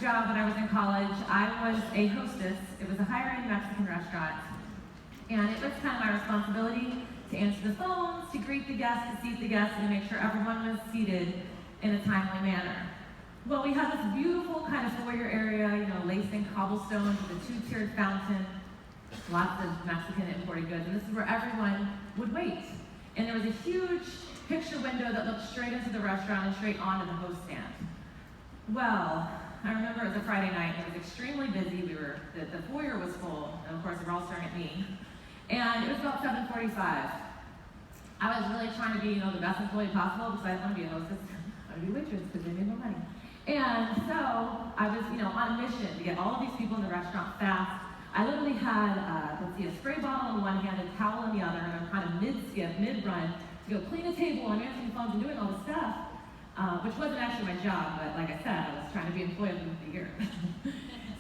job when I was in college, I was a hostess. It was a higher-end Mexican restaurant. And it was kind of my responsibility to answer the phones, to greet the guests, to seat the guests, and to make sure everyone was seated in a timely manner. Well, we had this beautiful kind of foyer area, laced in cobblestones with a two-tiered fountain, lots of Mexican imported goods, and this is where everyone would wait. And there was a huge picture window that looked straight into the restaurant and straight onto the host stand. Well, I remember it was a Friday night, and it was extremely busy. The foyer was full, and of course they were all staring at me. And it was about 7:45. I was really trying to be, the best employee possible because I didn't want to be a hostess. I wanted to be a waitress because they made more money. And so I was, on a mission to get all of these people in the restaurant fast. I literally had, a spray bottle in one hand, a towel in the other, and I'm kind of mid-skip, mid-run to go clean a table and answering phones and doing all this stuff, which wasn't actually my job, but like I said, I was trying to be employee of the year.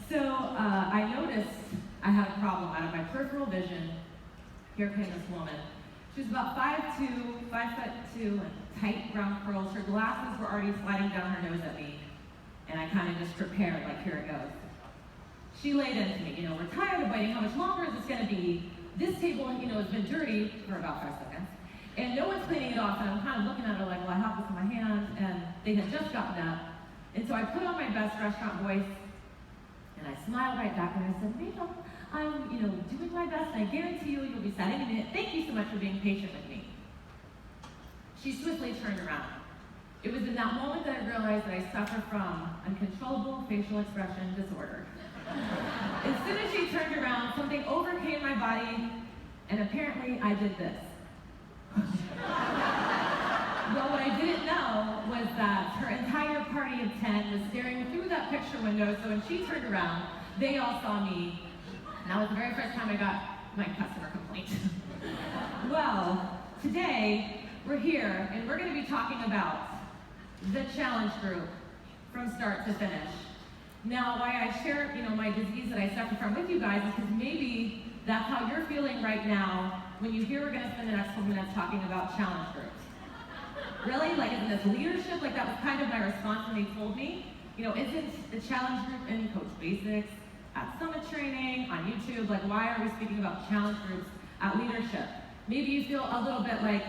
So I noticed I had a problem. Out of my peripheral vision, here came this woman. She was about 5'2", 5'2", and tight brown curls. Her glasses were already sliding down her nose at me, and I kind of just prepared, like, here it goes. She laid into me, we're tired of waiting. How much longer is this going to be? This table, has been dirty for about 5 seconds, and no one's cleaning it off. And I'm kind of looking at her like, well, I have this in my hand, and they had just gotten up. And so I put on my best restaurant voice, and I smiled right back, and I said, ma'am, I'm, doing my best, and I guarantee you'll be sad in a minute. Thank you so much for being patient with me. She swiftly turned around. It was in that moment that I realized that I suffer from uncontrollable facial expression disorder. As soon as she turned around, something overcame my body, and apparently I did this. Well, what I didn't know was that her entire party of 10 was staring through that picture window, so when she turned around, they all saw me. And that was the very first time I got my customer complaint. Well, today, we're here, and we're going to be talking about the challenge group from start to finish. Now, why I share, my disease that I suffer from with you guys is because maybe that's how you're feeling right now when you hear we're going to spend the next couple minutes talking about challenge groups. Really? Like, isn't this leadership? Like, that was kind of my response when they told me. Isn't the challenge group in Coach Basics, at Summit Training, on YouTube? Like, why are we speaking about challenge groups at leadership? Maybe you feel a little bit like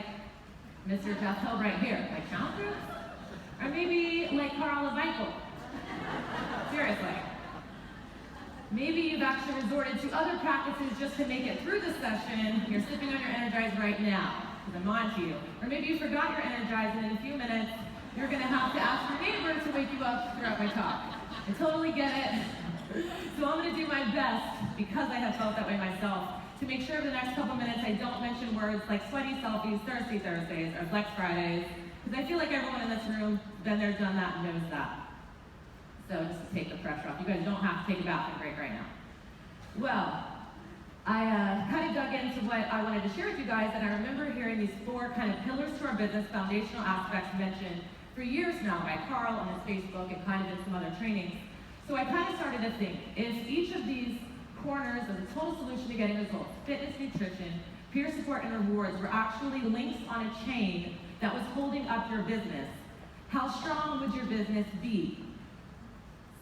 Mr. Jeff Hill right here. Like, challenge groups? Or maybe like Carl and Michael. Seriously. Maybe you've actually resorted to other practices just to make it through the session. You're sipping on your Energize right now, because I'm on to you. Or maybe you forgot your Energize, and in a few minutes, you're going to have to ask your neighbor to wake you up throughout my talk. I totally get it. So I'm going to do my best, because I have felt that way myself, to make sure over the next couple minutes I don't mention words like sweaty selfies, thirsty Thursdays, or Flex Fridays, because I feel like everyone in this room been there, done that, and knows that. So just to take the pressure off, you guys don't have to take a bathroom break right now. Well, I kind of dug into what I wanted to share with you guys, and I remember hearing these 4 kind of pillars to our business, foundational aspects mentioned for years now by Carl on his Facebook and kind of in some other trainings. So I kind of started to think, if each of these corners of the total solution to getting results, fitness, nutrition, peer support, and rewards, were actually links on a chain that was holding up your business, how strong would your business be?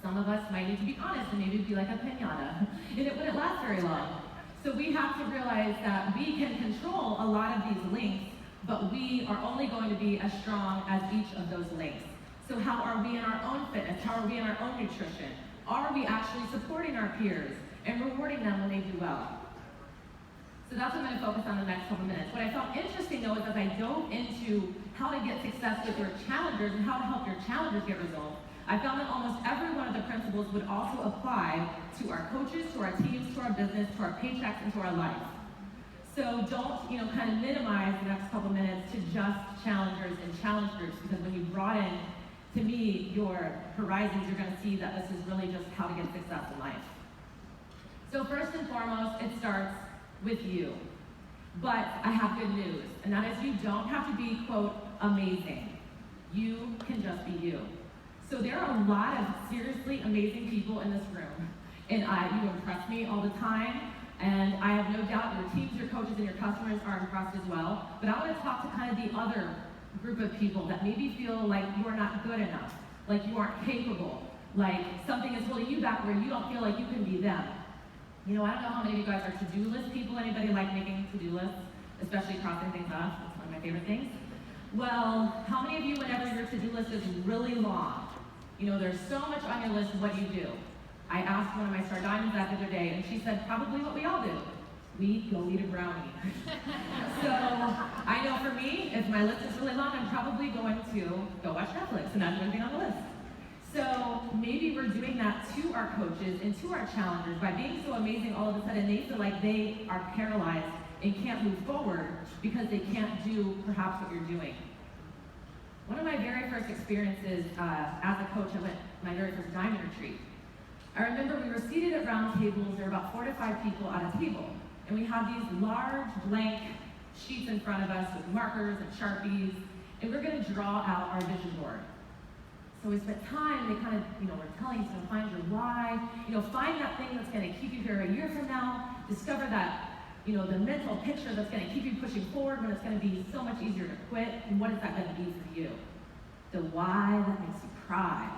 Some of us might need to be honest and maybe be like a piñata, and it wouldn't last very long. So we have to realize that we can control a lot of these links, but we are only going to be as strong as each of those links. So how are we in our own fitness? How are we in our own nutrition? Are we actually supporting our peers and rewarding them when they do well? So that's what I'm going to focus on the next couple minutes. What I found interesting, though, is as I dove into how to get success with your challengers and how to help your challengers get results, I found that almost every one of the principles would also apply to our coaches, to our teams, to our business, to our paychecks, and to our life. So don't, kind of minimize the next couple minutes to just challengers and challenge groups, because when you broaden, to me, your horizons, you're going to see that this is really just how to get success in life. So first and foremost, it starts with you. But I have good news, and that is you don't have to be, quote, amazing. You can just be you. So there are a lot of seriously amazing people in this room, and you impress me all the time, and I have no doubt your teams, your coaches, and your customers are impressed as well. But I want to talk to kind of the other group of people that maybe feel like you are not good enough, like you aren't capable, Like something is holding you back where you don't feel like you can be them. I don't know how many of you guys are to-do list people. Anybody like making to-do lists? Especially crossing things off. That's one of my favorite things. Well, how many of you, whenever your to-do list is really long, there's so much on your list, what do you do? I asked one of my Star Diamonds that the other day, and she said probably what we all do. We go eat a brownie. So I know for me, if my list is really long, I'm probably going to go watch Netflix and not do anything on the list. So maybe we're doing that to our coaches and to our challengers by being so amazing all of a sudden they feel like they are paralyzed and can't move forward because they can't do perhaps what you're doing. One of my very first experiences as a coach, I went my very first diamond retreat. I remember we were seated at round tables. There were about 4 to 5 people at a table. And we had these large blank sheets in front of us with markers and Sharpies. And we're going to draw out our vision board. So we spent time, they kind of, were telling us, find your why, find that thing that's going to keep you here a year from now, discover that, the mental picture that's going to keep you pushing forward when it's going to be so much easier to quit, and what is that going to be for you? The why that makes you cry.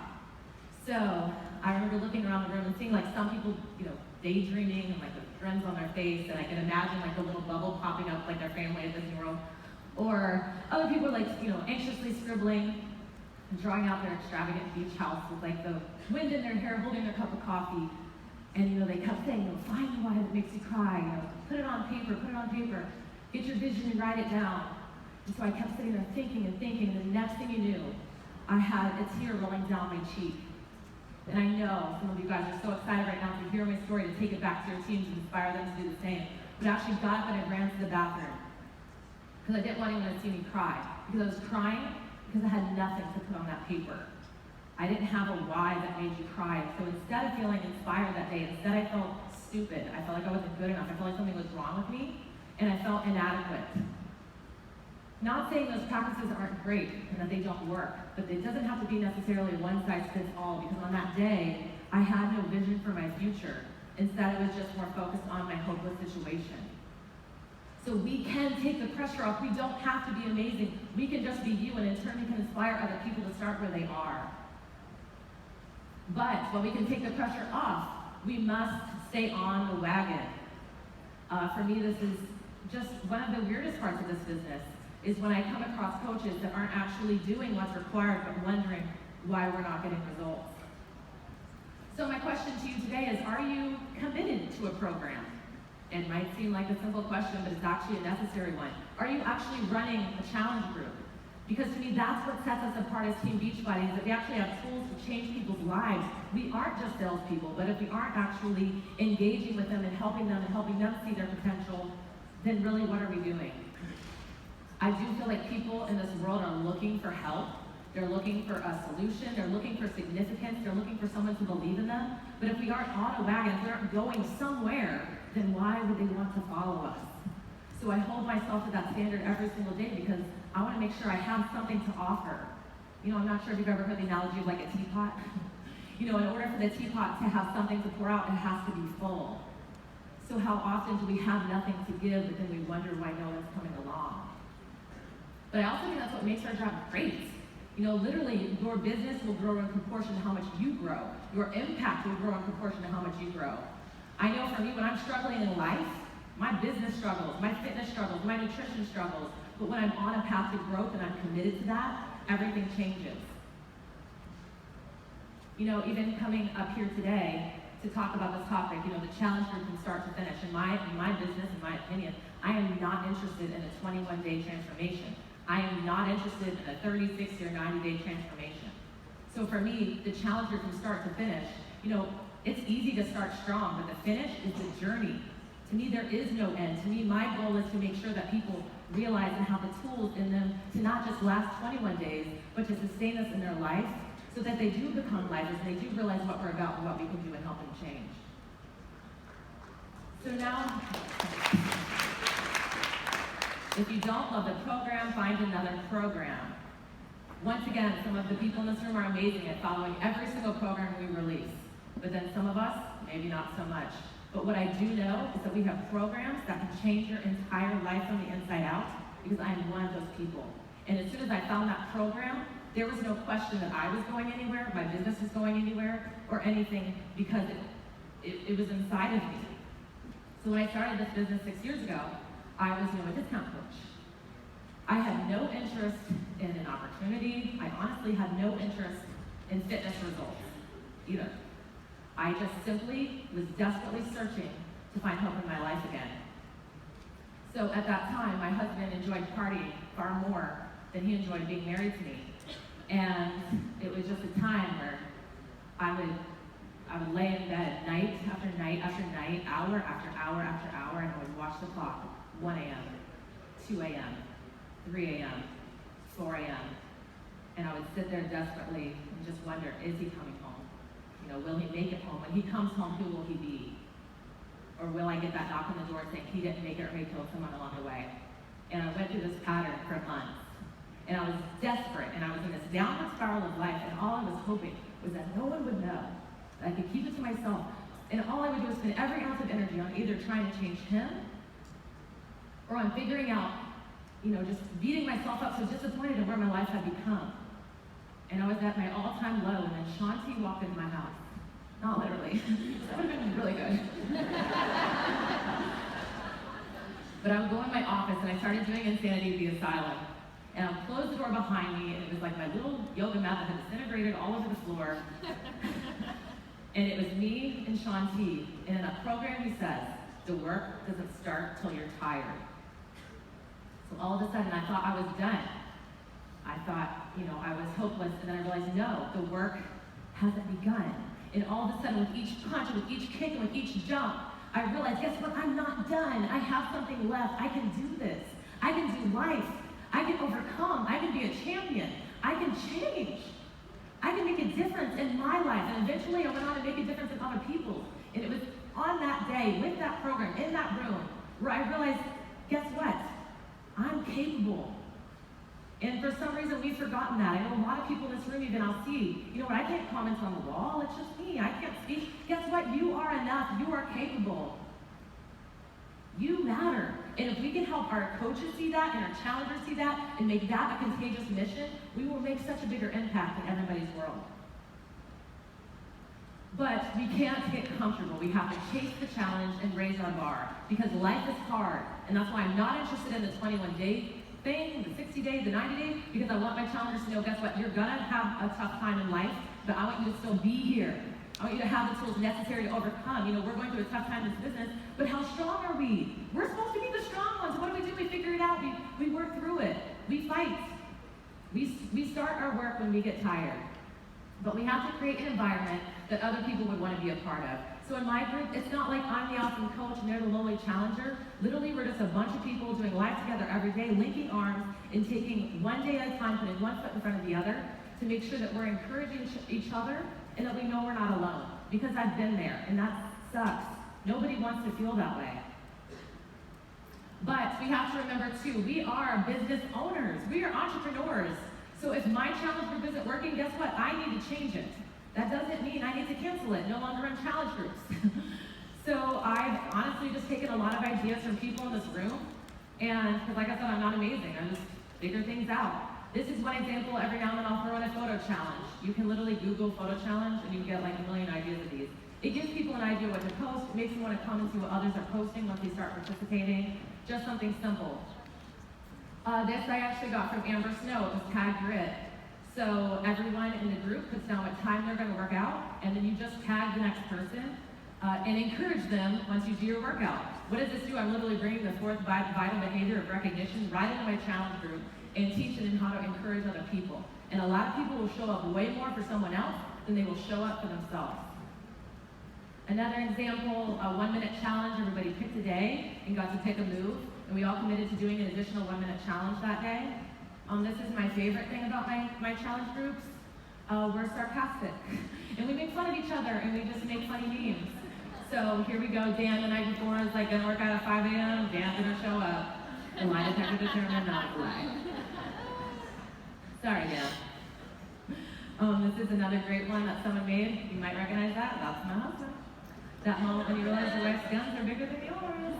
So I remember looking around the room and seeing like some people, daydreaming and like with grins on their face, and I can imagine like a little bubble popping up like their family at Disney World. Or other people like, anxiously scribbling, drawing out their extravagant beach house with like the wind in their hair, holding their cup of coffee. And they kept saying, find the why that makes you cry, put it on paper, get your vision and write it down. And so I kept sitting there thinking, and the next thing you knew, I had a tear rolling down my cheek. And I know some of you guys are so excited right now to hear my story, to take it back to your teams and inspire them to do the same. But I actually got up and I ran to the bathroom because I didn't want anyone to see me cry. Because I was crying because I had nothing to put on that paper. I didn't have a why that made you cry. So instead of feeling inspired that day, instead I felt stupid. I felt like I wasn't good enough. I felt like something was wrong with me, and I felt inadequate. Not saying those practices aren't great and that they don't work, but it doesn't have to be necessarily one size fits all, because on that day, I had no vision for my future. Instead, it was just more focused on my hopeless situation. So we can take the pressure off. We don't have to be amazing. We can just be you, and in turn, we can inspire other people to start where they are. But while we can take the pressure off, we must stay on the wagon. For me, this is just one of the weirdest parts of this business, is when I come across coaches that aren't actually doing what's required, but wondering why we're not getting results. So my question to you today is, are you committed to a program? It might seem like a simple question, but it's actually a necessary one. Are you actually running a challenge group? Because to me, that's what sets us apart as Team Beachbody, is that we actually have tools to change people's lives. We aren't just salespeople, but if we aren't actually engaging with them and helping them see their potential, then really what are we doing? I do feel like people in this world are looking for help. They're looking for a solution. They're looking for significance. They're looking for someone to believe in them. But if we aren't on a wagon, if we aren't going somewhere, then why would they want to follow us? So I hold myself to that standard every single day, because I want to make sure I have something to offer. I'm not sure if you've ever heard the analogy of like a teapot. In order for the teapot to have something to pour out, it has to be full. So how often do we have nothing to give, but then we wonder why no one's coming along? But I also think that's what makes our job great. Literally, your business will grow in proportion to how much you grow. Your impact will grow in proportion to how much you grow. I know for me, when I'm struggling in life, my business struggles, my fitness struggles, my nutrition struggles, but when I'm on a path to growth and I'm committed to that, everything changes. Even coming up here today to talk about this topic, the challenge group from start to finish. In my business, in my opinion, I am not interested in a 21-day transformation. I am not interested in a 30, 60, or 90-day transformation. So for me, the challenge group from start to finish, it's easy to start strong, but the finish is the journey. To me, there is no end. To me, my goal is to make sure that people realize and have the tools in them to not just last 21 days, but to sustain us in their life, so that they do become lifers and they do realize what we're about and what we can do and help them change. So now, if you don't love the program, find another program. Once again, some of the people in this room are amazing at following every single program we release. But then some of us, maybe not so much. But what I do know is that we have programs that can change your entire life from the inside out, because I am one of those people. And as soon as I found that program, there was no question that I was going anywhere, my business was going anywhere, or anything, because it was inside of me. So when I started this business 6 years ago, I was a discount coach. I had no interest in an opportunity. I honestly had no interest in fitness results either. I just simply was desperately searching to find hope in my life again. So at that time, my husband enjoyed partying far more than he enjoyed being married to me. And it was just a time where I would lay in bed night after night after night, hour after hour after hour, and I would watch the clock, 1 a.m., 2 a.m., 3 a.m., 4 a.m., and I would sit there desperately and just wonder, is he coming home? Will he make it home? When he comes home, who will he be? Or will I get that knock on the door saying he didn't make it or he killed someone along the way? And I went through this pattern for months. And I was desperate, and I was in this downward spiral of life, and all I was hoping was that no one would know, that I could keep it to myself. And all I would do was spend every ounce of energy on either trying to change him, or on figuring out, just beating myself up, so disappointed in where my life had become. And I was at my all-time low, and then Shanti walked into my house. Not literally. That would have been really good. But I would go in my office, and I started doing Insanity at the Asylum. And I would close the door behind me, and it was like my little yoga mat that had disintegrated all over the floor. And it was me and Shanti. And in that program, he says, the work doesn't start till you're tired. So all of a sudden, I thought I was done. I thought, I was hopeless. And then I realized, no, the work hasn't begun. And all of a sudden, with each punch, and with each kick, and with each jump, I realized, guess what? I'm not done. I have something left. I can do this. I can do life. I can overcome. I can be a champion. I can change. I can make a difference in my life. And eventually, I went on to make a difference in other people's. And it was on that day, with that program, in that room, where I realized, guess what? I'm capable. And for some reason, we've forgotten that. I know a lot of people in this room, even I'll see, I can't comment on the wall. It's just me. I can't speak. Guess what? You are enough. You are capable. You matter. And if we can help our coaches see that and our challengers see that and make that a contagious mission, we will make such a bigger impact in everybody's world. But we can't get comfortable. We have to chase the challenge and raise our bar, because life is hard. And that's why I'm not interested in the 21-day thing, the 60 days, the 90 days, because I want my challengers to know, guess what? You're gonna have a tough time in life, but I want you to still be here. I want you to have the tools necessary to overcome. We're going through a tough time in this business, but how strong are we? We're supposed to be the strong ones. What do? We figure it out. We work through it. We fight. We start our work when we get tired. But we have to create an environment that other people would want to be a part of. So in my group, it's not like I'm the awesome coach and they're the lowly challenger. Literally, we're just a bunch of people doing life together every day, linking arms and taking one day at a time, putting one foot in front of the other to make sure that we're encouraging each other and that we know we're not alone. Because I've been there, and that sucks. Nobody wants to feel that way. But we have to remember too, we are business owners. We are entrepreneurs. So if my challenge group isn't working, guess what? I need to change it. That doesn't mean I need to cancel it, no longer run challenge groups. So I've honestly just taken a lot of ideas from people in this room, and because like I said, I'm not amazing, I just figure things out. This is one example. Every now and then I'll throw in a photo challenge. You can literally Google photo challenge and you get like a million ideas of these. It gives people an idea what to post. It makes them want to come and see what others are posting once they start participating. Just something simple. This I actually got from Amber Snow. It was Tag Grit. So everyone in the group puts down what time they're going to work out, and then you just tag the next person and encourage them once you do your workout. What does this do? I'm literally bringing the fourth vital behavior of recognition right into my challenge group and teaching them how to encourage other people. And a lot of people will show up way more for someone else than they will show up for themselves. Another example, a 1-minute challenge. Everybody picked a day and got to pick a move, and we all committed to doing an additional 1-minute challenge that day. This is my favorite thing about my challenge groups. We're sarcastic, and we make fun of each other, and we just make funny memes. So here we go. Dan the night before is like gonna work out at 5 a.m. Dan didn't show up. The lie detector determined not to lie. Sorry, Dan. This is another great one that someone made. You might recognize that. That's my husband. That moment when you realize your wife's guns are bigger than yours.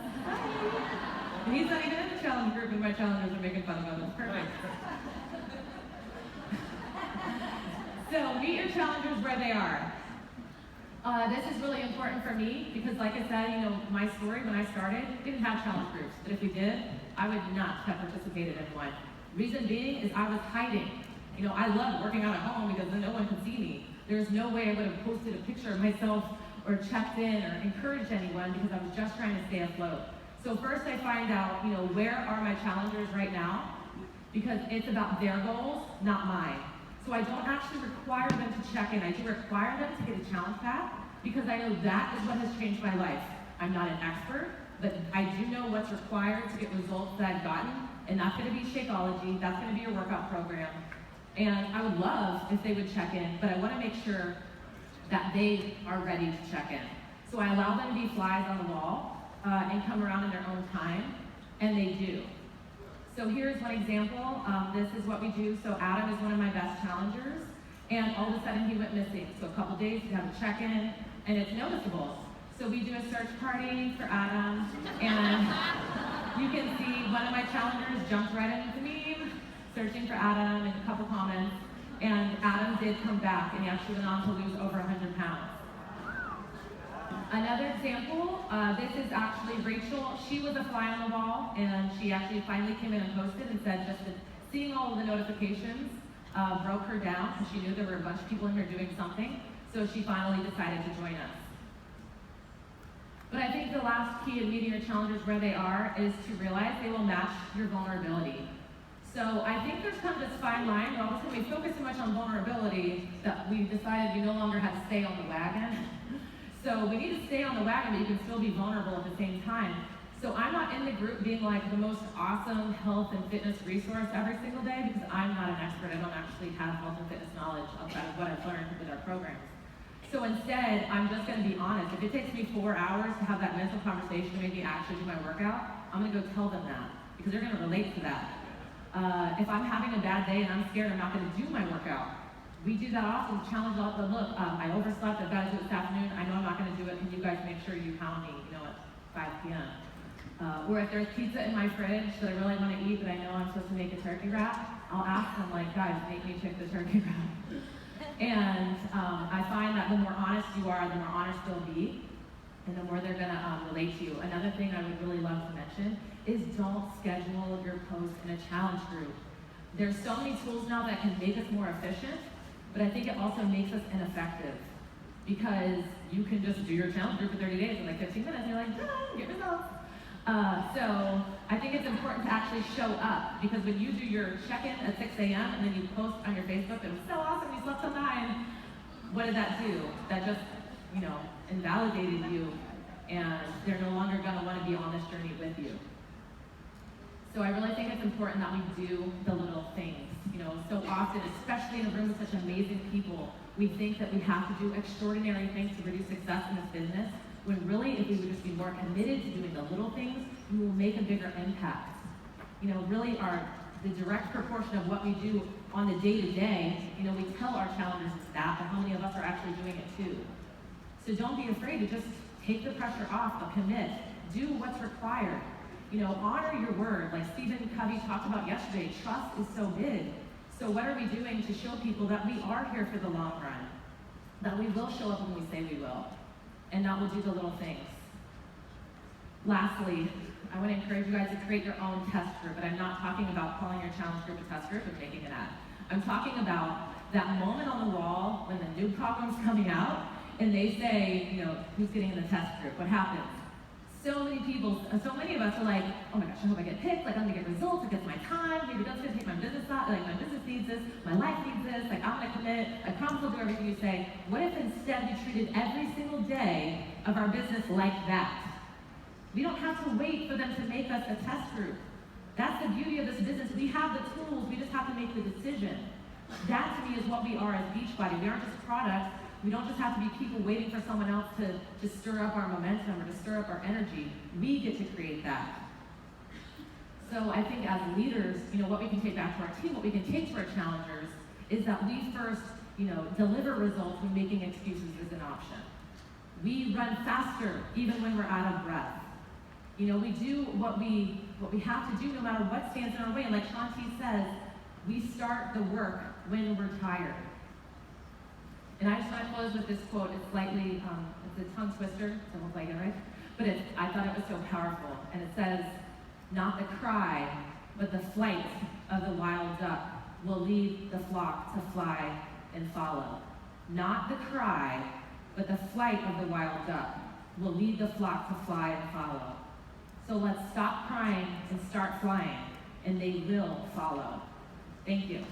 And he's not even in the challenge group, and my challengers are making fun of him. It's perfect. challengers where they are. This is really important for me because, like I said, my story when I started, we didn't have challenge groups. But if we did, I would not have participated in one. Reason being is I was hiding. I loved working out at home because then no one could see me. There's no way I would have posted a picture of myself or checked in or encouraged anyone because I was just trying to stay afloat. So first I find out, where are my challengers right now? Because it's about their goals, not mine. So I don't actually require them to check in. I do require them to get a challenge pack because I know that is what has changed my life. I'm not an expert, but I do know what's required to get results that I've gotten, and that's going to be Shakeology, that's going to be your workout program. And I would love if they would check in, but I want to make sure that they are ready to check in. So I allow them to be flies on the wall and come around in their own time, and they do. So here's one example. This is what we do. So Adam is one of my best challengers, and all of a sudden he went missing. So a couple days we have a check-in, and it's noticeable. So we do a search party for Adam, and you can see one of my challengers jumped right into the meme, searching for Adam, and a couple comments, and Adam did come back, and he actually went on to lose over 100 pounds. Another example, this is actually Rachel. She was a fly on the wall, and she actually finally came in and posted and said just that seeing all of the notifications broke her down, because she knew there were a bunch of people in here doing something, so she finally decided to join us. But I think the last key in meeting your challengers where they are is to realize they will match your vulnerability. So I think there's kind of this fine line where all of a sudden we focus so much on vulnerability that we decided we no longer had to stay on the wagon. So we need to stay on the wagon, but you can still be vulnerable at the same time. So I'm not in the group being like the most awesome health and fitness resource every single day because I'm not an expert. I don't actually have health and fitness knowledge outside of what I've learned with our programs. So instead, I'm just going to be honest. If it takes me 4 hours to have that mental conversation to maybe actually do my workout, I'm going to go tell them that because they're going to relate to that. If I'm having a bad day and I'm scared I'm not going to do my workout, we do that often, challenge all the look, I overslept, I've got to do it this afternoon, I know I'm not going to do it, can you guys make sure you hound me, at 5 p.m. Or if there's pizza in my fridge that I really want to eat, but I know I'm supposed to make a turkey wrap, I'll ask them, guys, make me pick the turkey wrap. And I find that the more honest you are, the more honest they'll be, and the more they're going to relate to you. Another thing I would really love to mention is don't schedule your posts in a challenge group. There's so many tools now that can make us more efficient, but I think it also makes us ineffective because you can just do your challenge group for 30 days in 15 minutes and you're like, get results. So I think it's important to actually show up because when you do your check-in at 6 a.m. and then you post on your Facebook, it was so awesome, you slept till 9, what did that do? That just, invalidated you, and they're no longer going to want to be on this journey with you. So I really think it's important that we do the little things. So often, especially in a room with such amazing people, we think that we have to do extraordinary things to produce success in this business, when really, if we would just be more committed to doing the little things, we will make a bigger impact. Really the direct proportion of what we do on the day-to-day, we tell our challengers and staff, but how many of us are actually doing it too? So don't be afraid to just take the pressure off, but commit. Do what's required. Honor your word. Like Stephen Covey talked about yesterday, trust is so big. So what are we doing to show people that we are here for the long run? That we will show up when we say we will. And that we'll do the little things. Lastly, I want to encourage you guys to create your own test group, but I'm not talking about calling your challenge group a test group and making an ad. I'm talking about that moment on the wall when the new program's coming out, and they say, who's getting in the test group? What happens? So many people, so many of us are like, oh my gosh, I hope I get picked, I'm gonna get results, it gets my time, maybe that's gonna take my business out, my business needs this, my life needs this, I'm gonna commit, I promise I'll do everything you say. What if instead we treated every single day of our business like that? We don't have to wait for them to make us a test group. That's the beauty of this business. We have the tools, we just have to make the decision. That to me is what we are as Beachbody. We aren't just products. We don't just have to be people waiting for someone else to stir up our momentum or to stir up our energy. We get to create that. So I think as leaders, what we can take back to our team, what we can take to our challengers, is that we first, deliver results when making excuses is an option. We run faster even when we're out of breath. We do what we have to do no matter what stands in our way. And like Shanti says, we start the work when we're tired. And I just want to close with this quote. It's slightly, it's a tongue twister, so don't like it, right? But I thought it was so powerful. And it says, "Not the cry, but the flight of the wild duck will lead the flock to fly and follow." Not the cry, but the flight of the wild duck will lead the flock to fly and follow. So let's stop crying and start flying, and they will follow. Thank you.